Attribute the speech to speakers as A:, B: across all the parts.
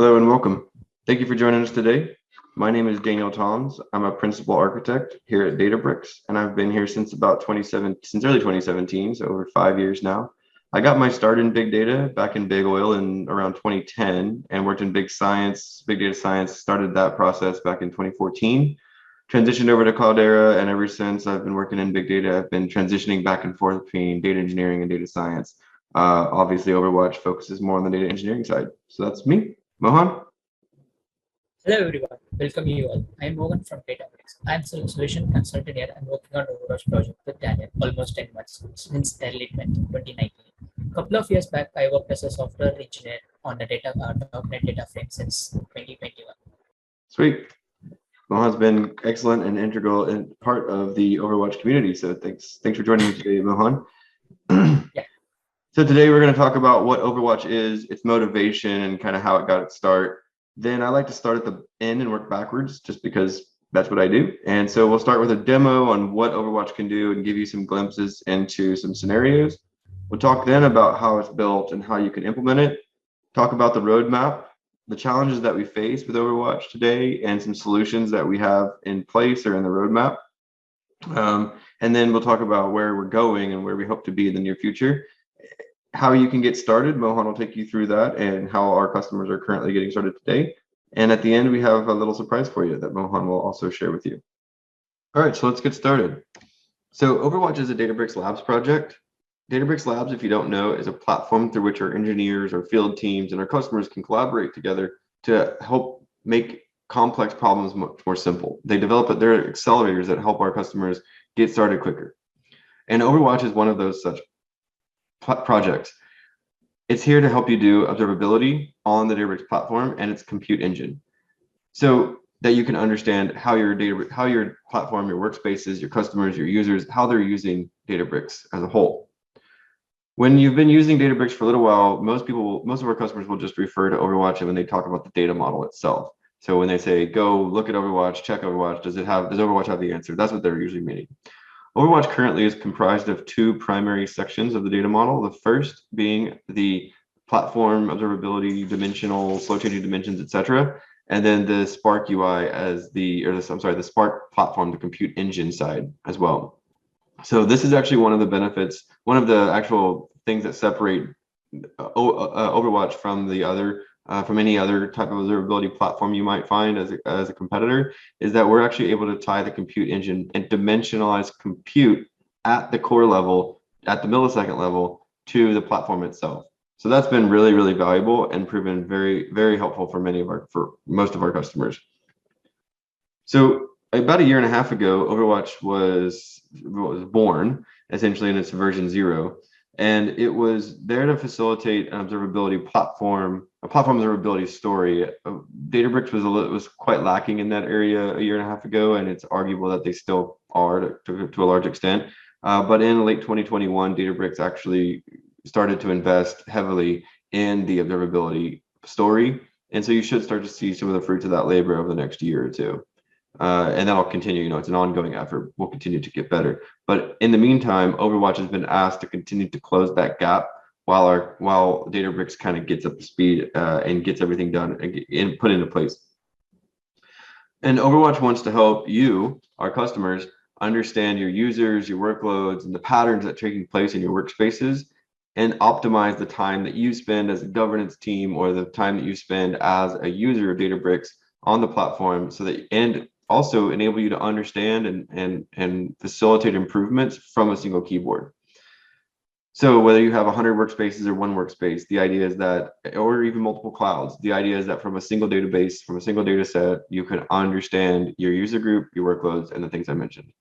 A: Hello and welcome. Thank you for joining us today. My name is Daniel Toms. I'm a principal architect here at Databricks, and I've been here since early 2017, so over 5 years now. I got my start in big data back in big oil in around 2010 and worked in big data science, started that process back in 2014, transitioned over to Cloudera, and ever since I've been working in big data, I've been transitioning back and forth between data engineering and data science. Obviously, Overwatch focuses more on the data engineering side. So that's me. Mohan?
B: Hello everyone, welcome you all. I am Morgan from Databricks. I am solution consultant here and working on Overwatch project with Daniel almost 10 months since early 2019. A couple of years back, I worked as a software engineer on the .NET data frame since 2021.
A: Sweet. Mohan's been excellent and integral and part of the Overwatch community. So thanks for joining me today, Mohan.
B: Yeah.
A: So today we're going to talk about what Overwatch is, its motivation, and kind of how it got its start. Then I like to start at the end and work backwards just because that's what I do. And so we'll start with a demo on what Overwatch can do and give you some glimpses into some scenarios. We'll talk then about how it's built and how you can implement it. Talk about the roadmap, the challenges that we face with Overwatch today, and some solutions that we have in place or in the roadmap. And then we'll talk about where we're going and where we hope to be in the near future. How you can get started, Mohan will take you through that and how our customers are currently getting started today. And at the end, we have a little surprise for you that Mohan will also share with you. All right, so let's get started. So Overwatch is a Databricks Labs project. Databricks Labs, if you don't know, is a platform through which our engineers, our field teams, and our customers can collaborate together to help make complex problems much more simple. They're accelerators that help our customers get started quicker. And Overwatch is one of those such projects. It's here to help you do observability on the Databricks platform and its compute engine, so that you can understand how your platform, your workspaces, your customers, your users, how they're using Databricks as a whole. When you've been using Databricks for a little while, most of our customers will just refer to Overwatch when they talk about the data model itself. So when they say, go look at Overwatch, check Overwatch, does Overwatch have the answer? That's what they're usually meaning. Overwatch currently is comprised of two primary sections of the data model. The first being the platform observability, dimensional, slow changing dimensions, etc., and then the Spark UI the Spark platform, the compute engine side as well. So this is actually one of the benefits, one of the actual things that separate Overwatch from any other type of observability platform you might find as a competitor, is that we're actually able to tie the compute engine and dimensionalize compute at the core level, at the millisecond level, to the platform itself. So that's been really, really valuable and proven very, very helpful for most of our customers. So about a year and a half ago, Overwatch was born essentially in its version 0. And it was there to facilitate an observability platform, a platform observability story. Databricks was quite lacking in that area a year and a half ago, and it's arguable that they still are to a large extent. But in late 2021, Databricks actually started to invest heavily in the observability story. And so you should start to see some of the fruits of that labor over the next year or two. And that'll continue. It's an ongoing effort. We'll continue to get better. But in the meantime, Overwatch has been asked to continue to close that gap while Databricks kind of gets up to speed and gets everything done and put into place. And Overwatch wants to help you, our customers, understand your users, your workloads, and the patterns that are taking place in your workspaces, and optimize the time that you spend as a governance team or the time that you spend as a user of Databricks on the platform, and also enable you to understand and facilitate improvements from a single keyboard. So whether you have 100 workspaces or one workspace, the idea is that, or even multiple clouds, the idea is that from a single database, from a single data set, you can understand your user group, your workloads, and the things I mentioned.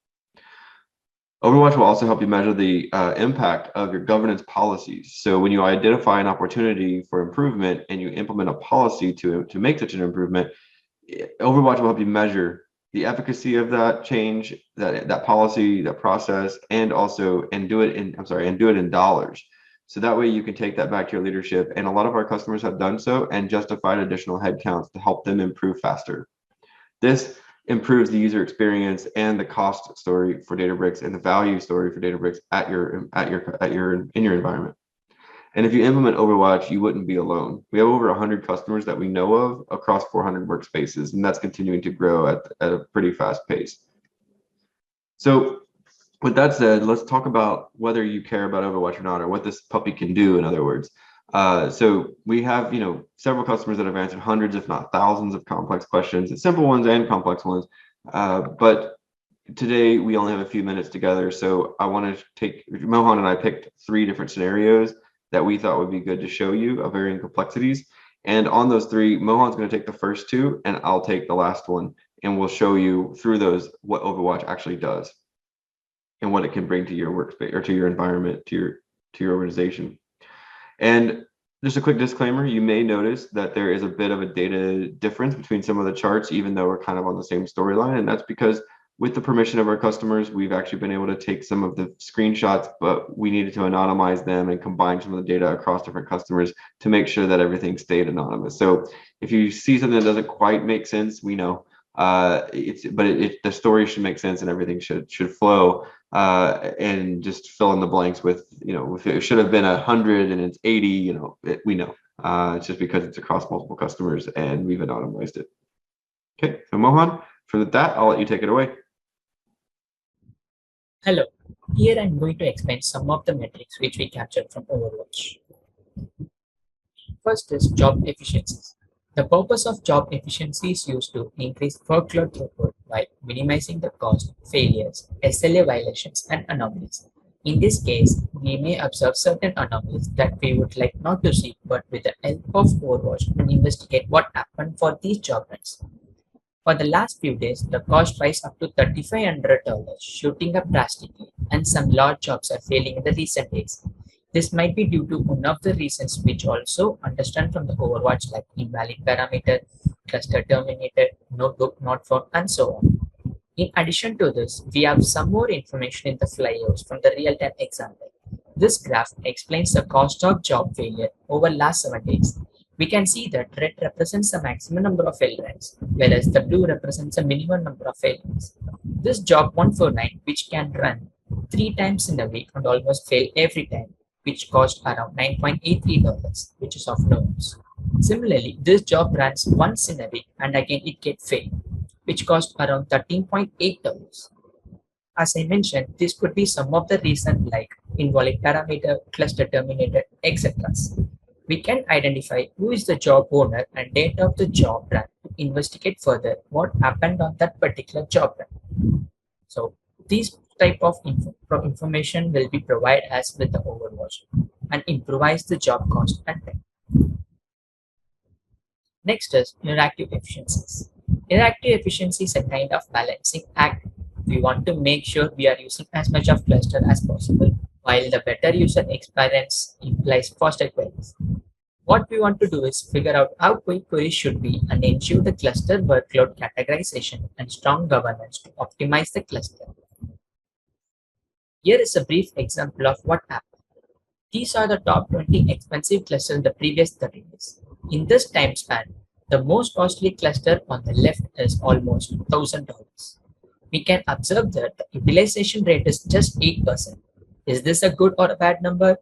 A: Overwatch will also help you measure the impact of your governance policies. So when you identify an opportunity for improvement and you implement a policy to make such an improvement, Overwatch will help you measure the efficacy of that change, that policy, that process, and do it in dollars. So that way you can take that back to your leadership. And a lot of our customers have done so and justified additional headcounts to help them improve faster. This improves the user experience and the cost story for Databricks and the value story for Databricks in your environment. And if you implement Overwatch, you wouldn't be alone. We have over 100 customers that we know of across 400 workspaces, and that's continuing to grow at a pretty fast pace. So with that said, let's talk about whether you care about Overwatch or not, or what this puppy can do, in other words. So we have, several customers that have answered hundreds, if not thousands, of complex questions, simple ones and complex ones. But today we only have a few minutes together, so I want to take Mohan and I picked 3 different scenarios that we thought would be good to show you of varying complexities. And on those 3, Mohan's going to take the first 2, and I'll take the last one, and we'll show you through those what Overwatch actually does and what it can bring to your workspace or to your environment, to your organization. And just a quick disclaimer, you may notice that there is a bit of a data difference between some of the charts, even though we're kind of on the same storyline. And that's because with the permission of our customers, we've actually been able to take some of the screenshots, but we needed to anonymize them and combine some of the data across different customers to make sure that everything stayed anonymous. So if you see something that doesn't quite make sense, we know. The story should make sense and everything should flow, and just fill in the blanks with, if it should have been 100 and it's 80, we know. It's just because it's across multiple customers and we've anonymized it. Okay, so Mohan, for that, I'll let you take it away.
B: Hello, here I'm going to explain some of the metrics which we captured from Overwatch. First is job efficiencies. The purpose of job efficiency is used to increase workload throughput by minimizing the cost, failures, SLA violations, and anomalies. In this case, we may observe certain anomalies that we would like not to see, but with the help of Overwatch, and investigate what happened for these job runs. For the last few days, the cost rise up to $3,500, shooting up drastically, and some large jobs are failing in the recent days. This might be due to one of the reasons which also understand from the Overwatch, like invalid parameter, cluster terminated, notebook not found, and so on. In addition to this, we have some more information in the flyovers from the real-time example. This graph explains the cost of job failure over last 7 days. We can see that red represents the maximum number of fail runs, whereas the blue represents the minimum number of fail runs. This job 149, which can run 3 times in a week and almost fail every time, which cost around $9.83, which is of no use. Similarly, this job runs once in a week and again it gets failed, which cost around $13.8. As I mentioned, this could be some of the reasons like invalid parameter, cluster terminated, etc. We can identify who is the job owner and date of the job run to investigate further what happened on that particular job run. So these type of information will be provided as with the Overwatch and improvise the job cost and time. Next is interactive efficiencies. Interactive efficiency is a kind of balancing act. We want to make sure we are using as much of cluster as possible, while the better user experience implies faster queries. What we want to do is figure out how quick queries should be and ensure the cluster workload categorization and strong governance to optimize the cluster. Here is a brief example of what happened. These are the top 20 expensive clusters in the previous 30 days. In this time span, the most costly cluster on the left is almost $1,000. We can observe that the utilization rate is just 8%. Is this a good or a bad number?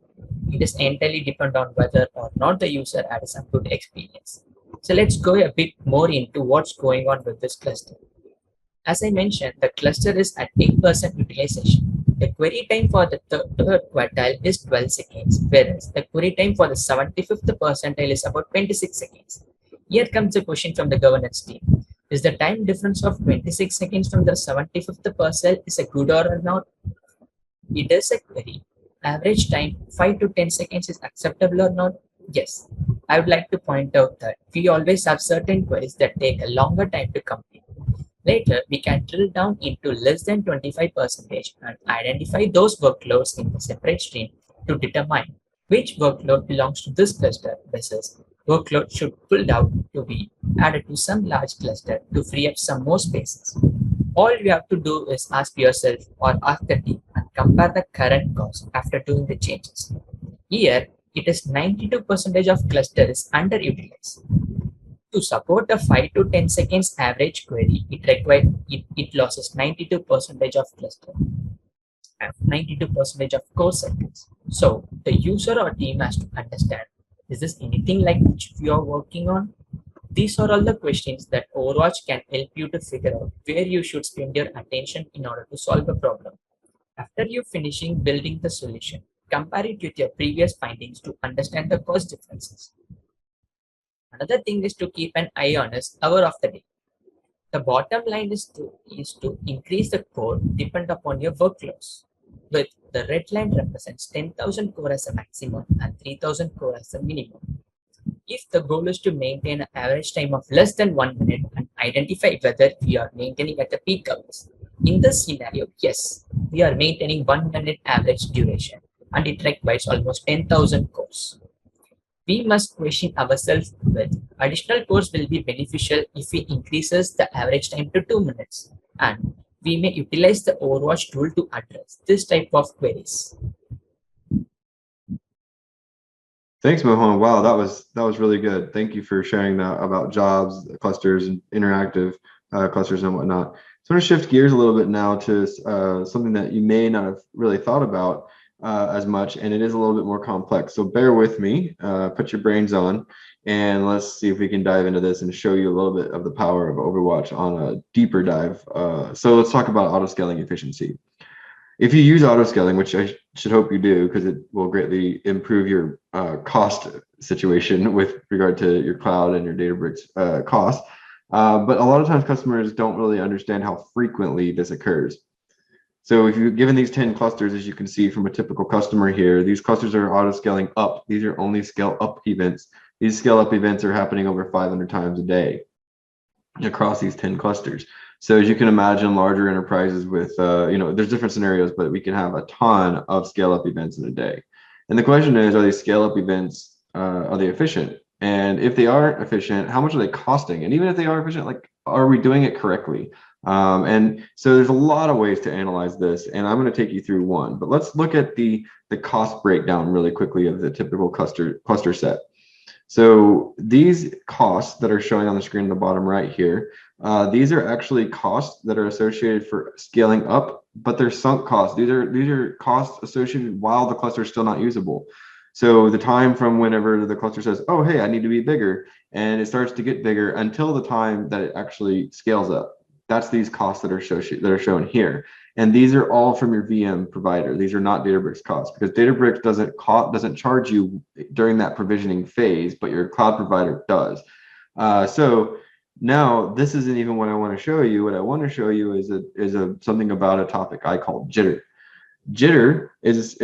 B: It is entirely dependent on whether or not the user had some good experience. So let's go a bit more into what's going on with this cluster. As I mentioned, the cluster is at 8% utilization. The query time for the third quartile is 12 seconds, whereas the query time for the 75th percentile is about 26 seconds. Here comes the question from the governance team. Is the time difference of 26 seconds from the 75th percentile is a good or not? It is a query. Average time 5 to 10 seconds is acceptable or not? Yes. I would like to point out that we always have certain queries that take a longer time to complete. Later, we can drill down into less than 25% and identify those workloads in a separate stream to determine which workload belongs to this cluster versus workload should pulled out to be added to some large cluster to free up some more spaces. All you have to do is ask yourself or ask the team and compare the current cost after doing the changes. Here, it is 92% of cluster is underutilized. To support a 5 to 10 seconds average query, it loses 92% of cluster. have 92% of core cycles. So the user or team has to understand, is this anything like which we are working on? These are all the questions that Overwatch can help you to figure out where you should spend your attention in order to solve a problem. After you finishing building the solution, compare it with your previous findings to understand the cost differences. Another thing is to keep an eye on is hour of the day. The bottom line is to increase the core depend upon your workloads. With the red line represents 10,000 core as a maximum and 3,000 core as a minimum. If the goal is to maintain an average time of less than 1 minute and identify whether we are maintaining at the peak hours. In this scenario, yes, we are maintaining 1 minute average duration and it requires almost 10,000 cores. We must question ourselves with additional cores will be beneficial if we increases the average time to 2 minutes, and we may utilize the Overwatch tool to address this type of queries.
A: Thanks, Mohan. Wow, that was really good. Thank you for sharing that about jobs, clusters, and interactive clusters and whatnot. So I'm going to shift gears a little bit now to something that you may not have really thought about as much, and it is a little bit more complex. So bear with me, put your brains on, and let's see if we can dive into this and show you a little bit of the power of Overwatch on a deeper dive. So let's talk about autoscaling efficiency. If you use autoscaling, which I should hope you do, because it will greatly improve your cost situation with regard to your cloud and your Databricks costs. But a lot of times customers don't really understand how frequently this occurs. So if you're given these 10 clusters, as you can see from a typical customer here, these clusters are auto-scaling up. These are only scale up events. These scale up events are happening over 500 times a day across these 10 clusters. So as you can imagine, larger enterprises with, there's different scenarios, but we can have a ton of scale up events in a day. And the question is, are these scale up events, are they efficient? And if they aren't efficient, how much are they costing? And even if they are efficient, like, are we doing it correctly? And so there's a lot of ways to analyze this, and I'm going to take you through one. But let's look at the cost breakdown really quickly of the typical cluster set. So these costs that are showing on the screen in the bottom right here, these are actually costs that are associated for scaling up, but they're sunk costs. These are costs associated while the cluster is still not usable. So the time from whenever the cluster says, oh, hey, I need to be bigger, and it starts to get bigger until the time that it actually scales up. That's these costs that are shown here. And these are all from your VM provider. These are not Databricks costs, because Databricks doesn't charge you during that provisioning phase, but your cloud provider does. So now this isn't even what I want to show you. What I want to show you is something about a topic I call jitter. Jitter is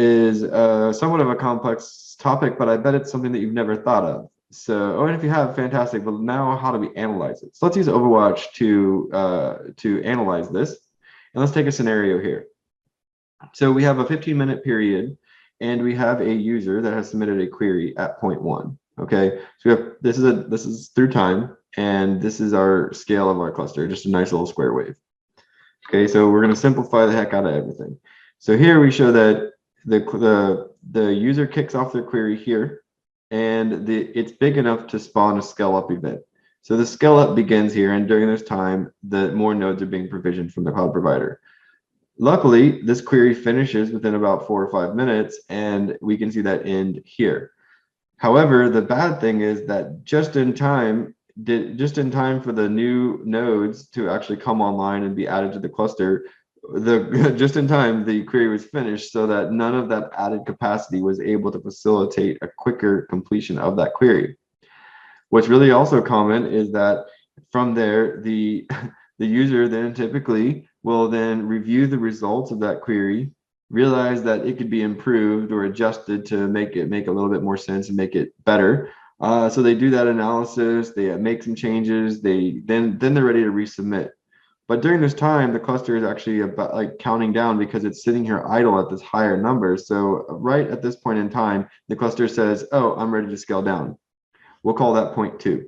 A: somewhat of a complex topic, but I bet it's something that you've never thought of. So, and if you have, fantastic. But now, how do we analyze it? So let's use Overwatch to analyze this. And let's take a scenario here. So we have a 15-minute period, and we have a user that has submitted a query at 0.1. Okay, so we have this is through time, and this is our scale of our cluster, just a nice little square wave. Okay, so we're going to simplify the heck out of everything. So here we show that the user kicks off their query here, and it's big enough to spawn a scale up event. So the scale up begins here, and during this time, the more nodes are being provisioned from the cloud provider. Luckily, this query finishes within about 4 or 5 minutes, and we can see that end here. However, the bad thing is that just in time for the new nodes to actually come online and be added to the cluster, just in time the query was finished, so that none of that added capacity was able to facilitate a quicker completion of that query. What's really also common is that from there, the user then typically will then review the results of that query, realize that it could be improved or adjusted to make a little bit more sense and make it better. So they do that analysis, they make some changes, then they're ready to resubmit. But during this time, the cluster is actually about like counting down because it's sitting here idle at this higher number. So right at this point in time, the cluster says, oh, I'm ready to scale down. We'll call that 0.2.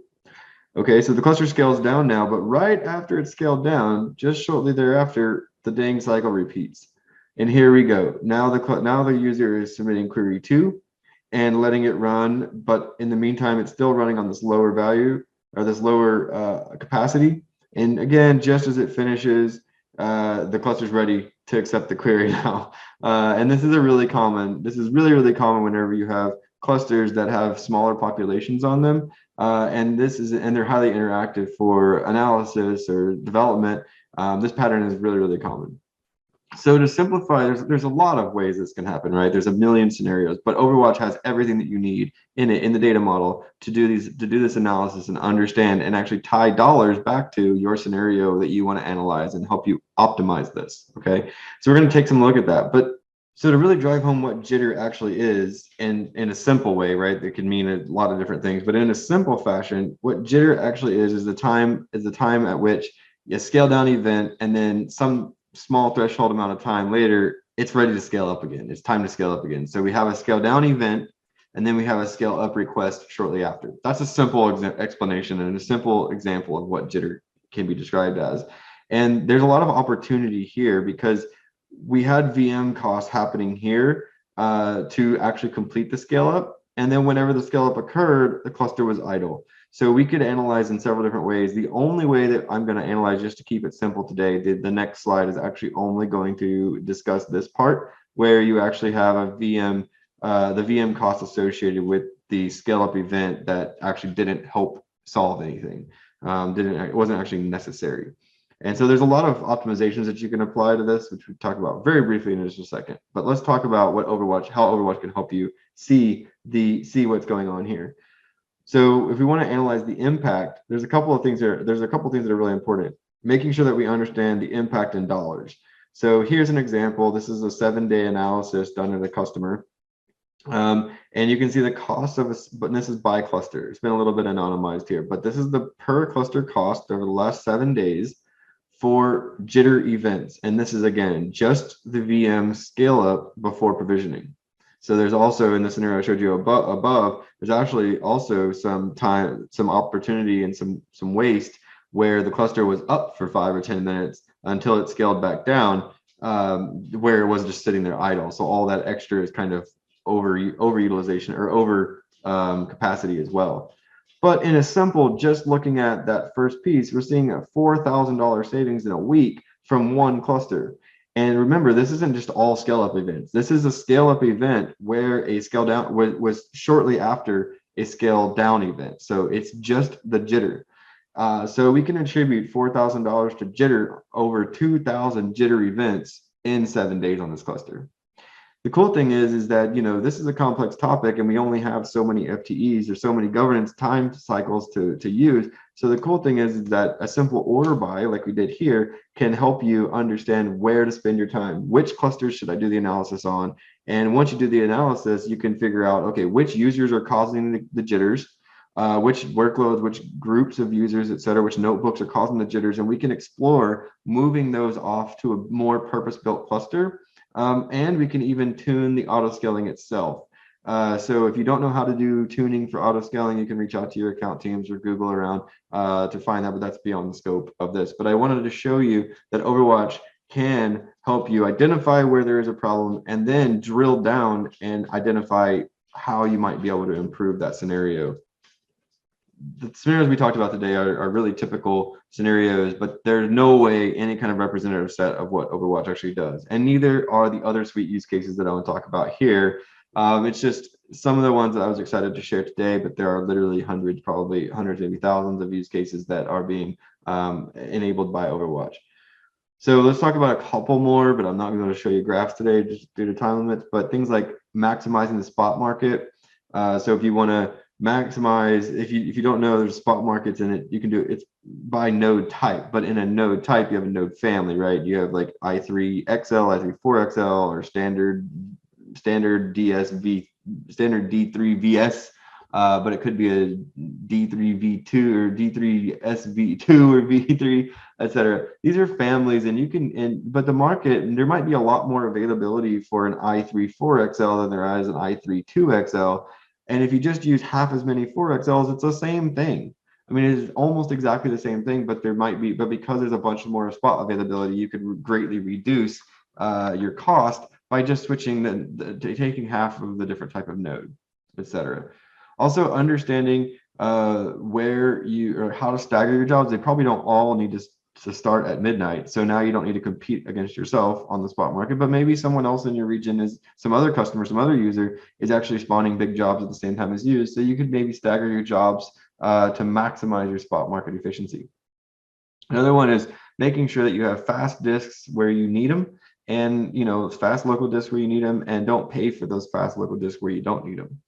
A: Okay, so the cluster scales down now, but right after it's scaled down, just shortly thereafter, the dang cycle repeats. And here we go. Now the user is submitting query 2 and letting it run, but in the meantime, it's still running on this lower value or this lower capacity. And again, just as it finishes, the cluster's ready to accept the query now. And this is really common whenever you have clusters that have smaller populations on them. And they're highly interactive for analysis or development. This pattern is really common. So to simplify, there's a lot of ways this can happen, right? There's a million scenarios, but Overwatch has everything that you need in the data model to do this analysis and understand and actually tie dollars back to your scenario that you want to analyze and help you optimize this. Okay, so we're going to take some look at that. But so to really drive home what jitter actually is in a simple way, right? It can mean a lot of different things, but in a simple fashion, what jitter actually is the time at which you scale down event and then some small threshold amount of time later, it's ready to scale up again. It's time to scale up again. So we have a scale down event, and then we have a scale up request shortly after. That's a simple explanation and a simple example of what jitter can be described as. And there's a lot of opportunity here because we had VM costs happening here to actually complete the scale up. And then whenever the scale up occurred, the cluster was idle. So we could analyze in several different ways. The only way that I'm going to analyze, just to keep it simple today, the next slide is actually only going to discuss this part where you actually have a VM, the VM cost associated with the scale up event that actually didn't help solve anything. It wasn't actually necessary. And so there's a lot of optimizations that you can apply to this, which we talk about very briefly in just a second. But let's talk about how Overwatch can help you see what's going on here. So if we want to analyze the impact, there's a couple of things that are really important. Making sure that we understand the impact in dollars. So here's an example. This is a 7-day analysis done at a customer. And you can see the cost of but this is by cluster. It's been a little bit anonymized here, but this is the per cluster cost over the last 7 days for jitter events. And this is, again, just the VM scale up before provisioning. So there's also, in the scenario I showed you above, there's actually also some opportunity and some waste where the cluster was up for 5 or 10 minutes until it scaled back down, where it was just sitting there idle. So all that extra is kind of overutilization or over capacity as well. But in a simple, just looking at that first piece, we're seeing a $4,000 savings in a week from one cluster. And remember, this isn't just all scale up events. This is a scale up event where a scale down was shortly after a scale down event. So it's just the jitter. So we can attribute $4,000 to jitter over 2,000 jitter events in 7 days on this cluster. The cool thing is that, this is a complex topic and we only have so many FTEs or so many governance time cycles to use. So the cool thing is that a simple order by, like we did here, can help you understand where to spend your time. Which clusters should I do the analysis on? And once you do the analysis, you can figure out, okay, which users are causing the jitters, which workloads, which groups of users, et cetera, which notebooks are causing the jitters. And we can explore moving those off to a more purpose-built cluster. And we can even tune the auto scaling itself. So if you don't know how to do tuning for auto scaling, you can reach out to your account teams or Google around to find that, but that's beyond the scope of this. But I wanted to show you that Overwatch can help you identify where there is a problem and then drill down and identify how you might be able to improve that scenario. The scenarios we talked about today are really typical scenarios, but there's no way any kind of representative set of what Overwatch actually does. And neither are the other suite use cases that I want to talk about here. It's just some of the ones that I was excited to share today, but there are literally hundreds, probably hundreds, maybe thousands of use cases that are being enabled by Overwatch. So let's talk about a couple more, but I'm not going to show you graphs today just due to time limits, but things like maximizing the spot market. So if you want to maximize, if you don't know there's spot markets in it, you can do it. It's by node type, but in a node type, you have a node family, right? You have like i3XL, i3-4XL, or standard DSV, standard D3VS, but it could be a D3V2 or D3SV2 or V3, etc. These are families, and you can, but the market, there might be a lot more availability for an i3-4XL than there is an i3-2XL. And if you just use half as many 4XLs, it's the same thing. I mean, it's almost exactly the same thing, but because there's a bunch more spot availability, you could greatly reduce your cost by just switching taking half of the different type of node, etc. Also, understanding where or how to stagger your jobs. They probably don't all need to to start at midnight. So now you don't need to compete against yourself on the spot market, but maybe someone else in your region is some other customer, some other user is actually spawning big jobs at the same time as you. So you could maybe stagger your jobs to maximize your spot market efficiency. Another one is making sure that you have fast disks where you need them, and fast local disks where you need them, and don't pay for those fast local disks where you don't need them.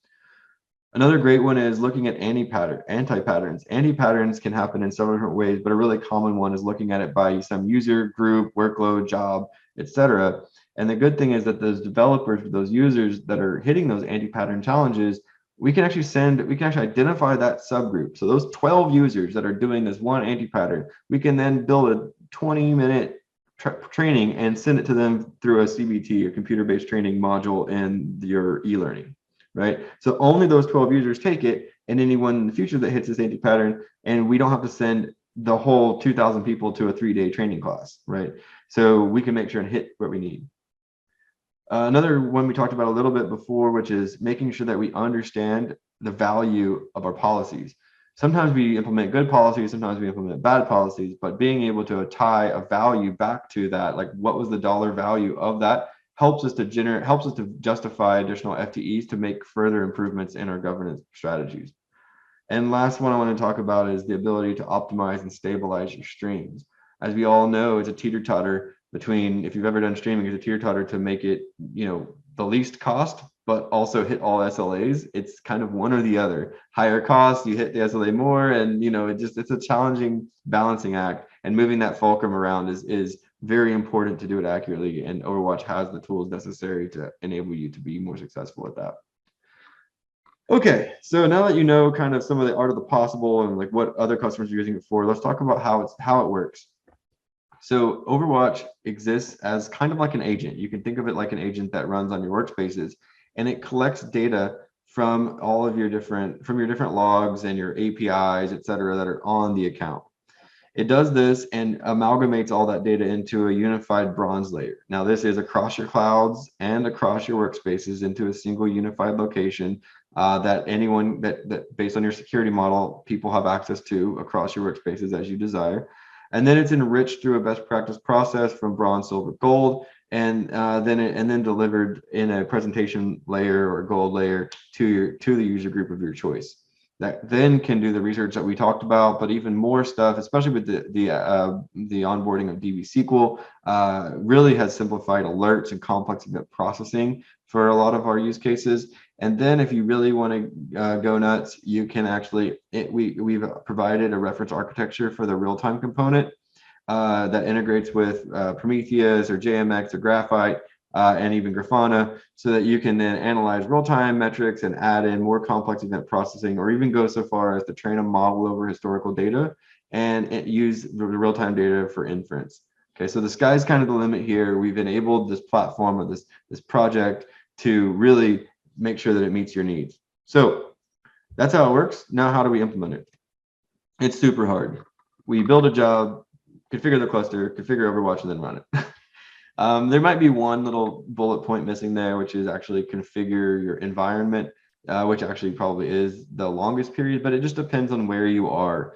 A: Another great one is looking at anti-patterns. Anti-patterns can happen in several different ways, but a really common one is looking at it by some user, group, workload, job, etc. And the good thing is that those developers, those users that are hitting those anti-pattern challenges, we can actually identify that subgroup. So those 12 users that are doing this one anti-pattern, we can then build a 20-minute training and send it to them through a CBT, or computer-based training module in your e-learning. Right? So only those 12 users take it, and anyone in the future that hits this anti-pattern, and we don't have to send the whole 2,000 people to a 3-day training class, right? So we can make sure and hit what we need. Another one we talked about a little bit before, which is making sure that we understand the value of our policies. Sometimes we implement good policies, sometimes we implement bad policies, but being able to tie a value back to that, like what was the dollar value of that, helps us to justify additional FTEs to make further improvements in our governance strategies. And last one I want to talk about is the ability to optimize and stabilize your streams. As we all know, it's a teeter-totter between, if you've ever done streaming, it's a teeter-totter to make it, the least cost, but also hit all SLAs. It's kind of one or the other. Higher cost, you hit the SLA more, and it's a challenging balancing act. And moving that fulcrum around is very important to do it accurately. And Overwatch has the tools necessary to enable you to be more successful at that. Okay, so now that you know kind of some of the art of the possible and like what other customers are using it for, let's talk about how it works. So Overwatch exists as kind of like an agent. You can think of it like an agent that runs on your workspaces, and it collects data from all of your different logs and your APIs, et cetera, that are on the account. It does this and amalgamates all that data into a unified bronze layer. Now, this is across your clouds and across your workspaces into a single unified location that anyone that based on your security model, people have access to across your workspaces as you desire. And then it's enriched through a best practice process from bronze, silver, gold, and then delivered in a presentation layer or gold layer to the user group of your choice. That then can do the research that we talked about, but even more stuff, especially with the onboarding of DB SQL, really has simplified alerts and complex event processing for a lot of our use cases. And then if you really want to go nuts, you can actually, we've provided a reference architecture for the real-time component that integrates with Prometheus or JMX or Graphite and even Grafana, so that you can then analyze real-time metrics and add in more complex event processing, or even go so far as to train a model over historical data and use the real-time data for inference. Okay, so the sky's kind of the limit here. We've enabled this platform or this project to really make sure that it meets your needs. So that's how it works. Now, how do we implement it? It's super hard. We build a job, configure the cluster, configure Overwatch, and then run it. There might be one little bullet point missing there, which is actually configure your environment, which actually probably is the longest period, but it just depends on where you are.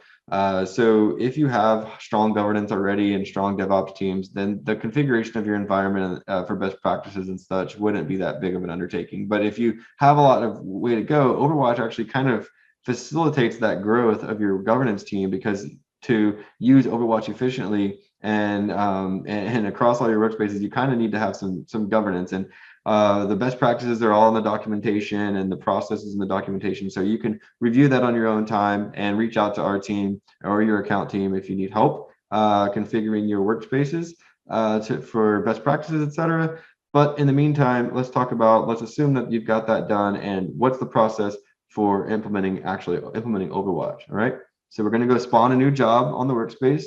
A: So if you have strong governance already and strong DevOps teams, then the configuration of your environment for best practices and such wouldn't be that big of an undertaking. But if you have a lot of way to go, Overwatch actually kind of facilitates that growth of your governance team, because to use Overwatch efficiently and across all your workspaces, you kind of need to have some governance. And the best practices are all in the documentation, and the processes in the documentation. So you can review that on your own time and reach out to our team or your account team if you need help configuring your workspaces for best practices, etc. But in the meantime, let's assume that you've got that done, and what's the process for implementing Overwatch. All right. So we're going to go spawn a new job on the workspace.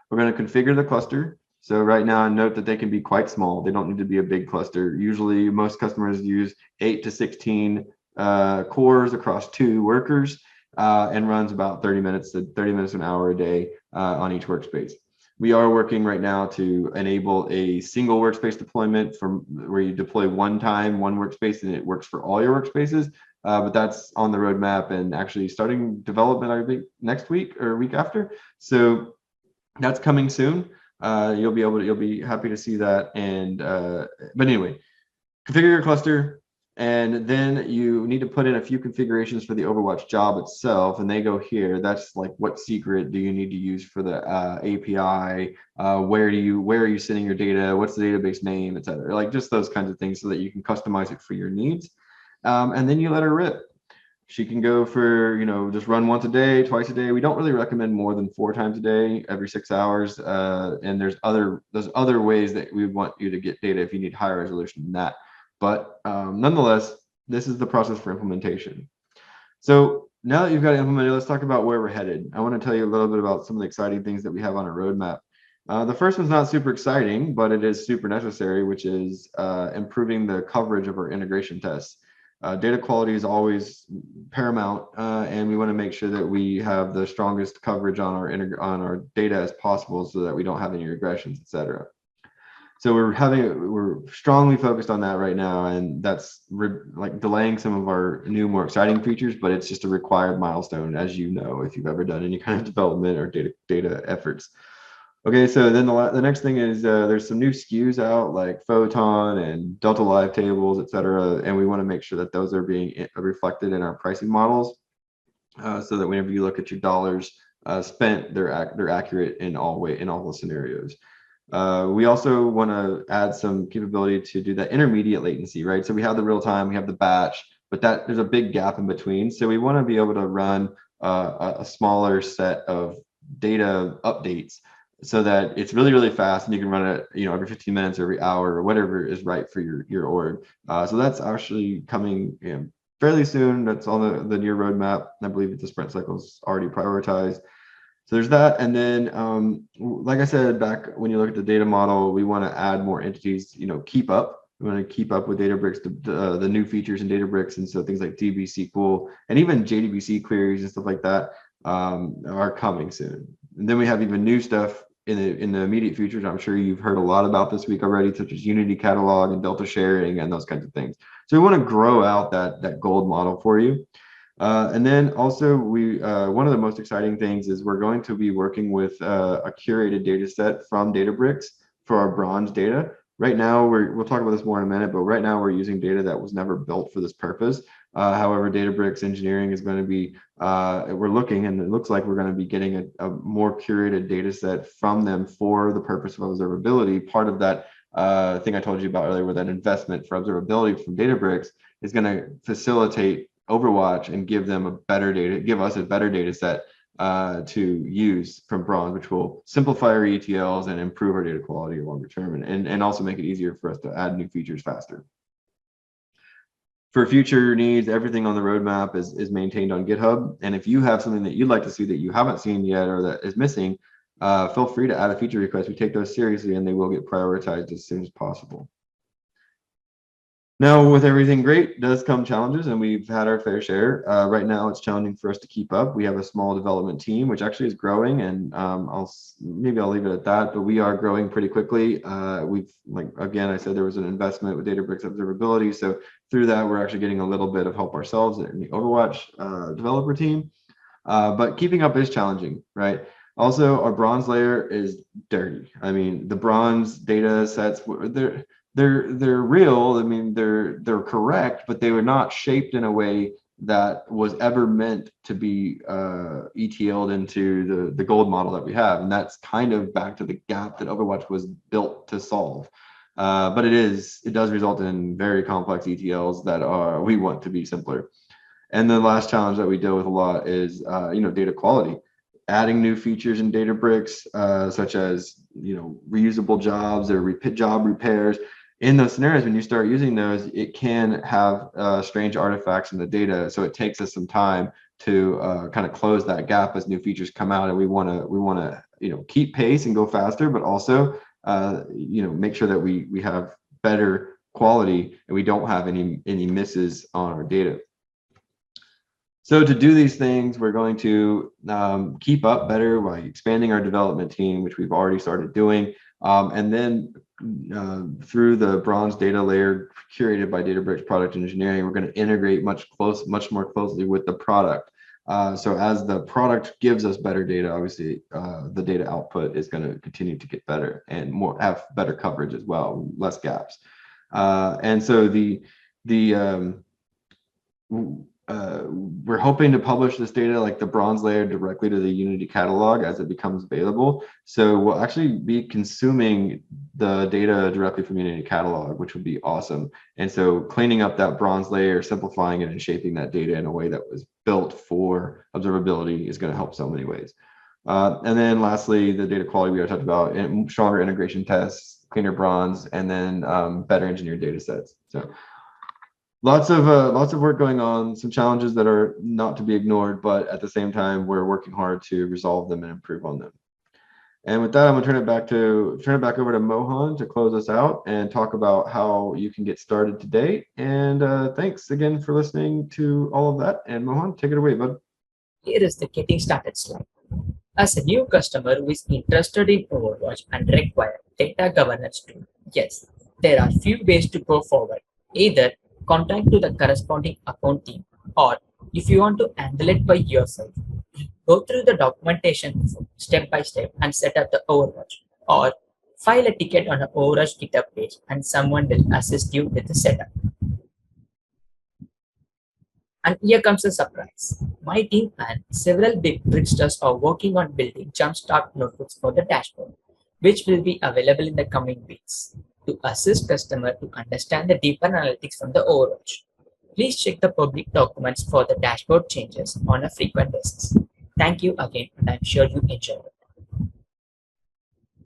A: We're going to configure the cluster. So right now, note that they can be quite small. They don't need to be a big cluster. Usually, most customers use 8 to 16 cores across 2 workers and runs about 30 minutes to an hour a day on each workspace. We are working right now to enable a single workspace deployment from where you deploy one workspace, and it works for all your workspaces. But that's on the roadmap and actually starting development, I think, next week or week after. So That's coming soon. You'll be happy to see that. And but anyway, configure your cluster, and then you need to put in a few configurations for the Overwatch job itself, and they go here. That's like, what secret do you need to use for the API? Where are you sending your data? What's the database name, etc. Like just those kinds of things so that you can customize it for your needs. And then you let her rip. She can go for, just run once a day, twice a day. We don't really recommend more than 4 times a day, every 6 hours. And there's other ways that we want you to get data if you need higher resolution than that. But nonetheless, this is the process for implementation. So now that you've got it implemented, let's talk about where we're headed. I want to tell you a little bit about some of the exciting things that we have on our roadmap. The first one's not super exciting, but it is super necessary, which is improving the coverage of our integration tests. Data quality is always paramount, and we want to make sure that we have the strongest coverage on our data as possible, so that we don't have any regressions, etc. So we're strongly focused on that right now, and that's like delaying some of our new, more exciting features, but it's just a required milestone, as you know, if you've ever done any kind of development or data efforts. Okay, so then the next thing is there's some new SKUs out, like Photon and Delta Live tables, et cetera, and we want to make sure that those are being reflected in our pricing models, so that whenever you look at your dollars spent, they're accurate in all the scenarios. We also want to add some capability to do that intermediate latency, right? So we have the real time, we have the batch, but there's a big gap in between. So we want to be able to run a smaller set of data updates, so that it's really, really fast, and you can run it, every 15 minutes, every hour, or whatever is right for your org. So that's actually coming fairly soon. That's on the near roadmap. I believe that the sprint cycle is already prioritized. So there's that. And then, like I said, back when you look at the data model, we want to add more entities, keep up. We want to keep up with Databricks, the new features in Databricks. And so things like DB SQL and even JDBC queries and stuff like that are coming soon. And then we have even new stuff in the immediate future. I'm sure you've heard a lot about this week already, such as Unity Catalog and Delta sharing and those kinds of things. So we want to grow out that gold model for you. And then also one of the most exciting things is we're going to be working with a curated data set from Databricks for our bronze data. Right now, we'll talk about this more in a minute, but right now we're using data that was never built for this purpose. However, Databricks engineering is going to be, we're looking, and it looks like we're going to be getting a more curated data set from them for the purpose of observability. Part of that thing I told you about earlier, with that investment for observability from Databricks, is going to facilitate Overwatch and give us a better data set to use from bronze, which will simplify our ETLs and improve our data quality longer term, and also make it easier for us to add new features faster. For future needs, everything on the roadmap is maintained on GitHub. And if you have something that you'd like to see that you haven't seen yet or that is missing, feel free to add a feature request. We take those seriously, and they will get prioritized as soon as possible. Now, with everything great does come challenges, and we've had our fair share. Right now, it's challenging for us to keep up. We have a small development team, which actually is growing, and I'll leave it at that. But we are growing pretty quickly. Again, I said there was an investment with Databricks Observability, so through that, we're actually getting a little bit of help ourselves in the Overwatch developer team. But keeping up is challenging, right? Also, our bronze layer is dirty. I mean, the bronze data sets, they're real. I mean, they're correct, but they were not shaped in a way that was ever meant to be ETL'd into the gold model that we have. And that's kind of back to the gap that Overwatch was built to solve. But it does result in very complex ETLs that we want to be simpler. And the last challenge that we deal with a lot is data quality. Adding new features in Databricks, such as reusable jobs or job repairs. In those scenarios, when you start using those, it can have strange artifacts in the data. So it takes us some time to kind of close that gap as new features come out, and we want to keep pace and go faster, but also make sure that we have better quality and we don't have any misses on our data. So to do these things, we're going to keep up better by expanding our development team, which we've already started doing. And then through the bronze data layer curated by Databricks product engineering, we're going to integrate much more closely with the product. So as the product gives us better data, obviously the data output is going to continue to get better and have better coverage as well, less gaps. And so we're hoping to publish this data like the bronze layer directly to the Unity catalog as it becomes available. So we'll actually be consuming the data directly from Unity catalog, which would be awesome. And so cleaning up that bronze layer, simplifying it, and shaping that data in a way that was built for observability is going to help so many ways. And then lastly, the data quality we already talked about, and stronger integration tests, cleaner bronze, and then better engineered data sets. So lots of work going on, some challenges that are not to be ignored, but at the same time, we're working hard to resolve them and improve on them. And with that, I'm gonna turn it back over to Mohan to close us out and talk about how you can get started today. And thanks again for listening to all of that. And Mohan, take it away, bud.
B: Here is the getting started slide. As a new customer who is interested in Overwatch and require data governance tool, yes, there are few ways to go forward. Either contact to the corresponding account team, or if you want to handle it by yourself, go through the documentation step by step and set up the Overwatch, or file a ticket on the Overwatch GitHub page and someone will assist you with the setup. And here comes the surprise. My team and several big Bricksters are working on building Jumpstart notebooks for the dashboard, which will be available in the coming weeks to assist customers to understand the deeper analytics from the Overwatch. Please check the public documents for the dashboard changes on a frequent basis. Thank you again, and I'm sure you enjoyed it.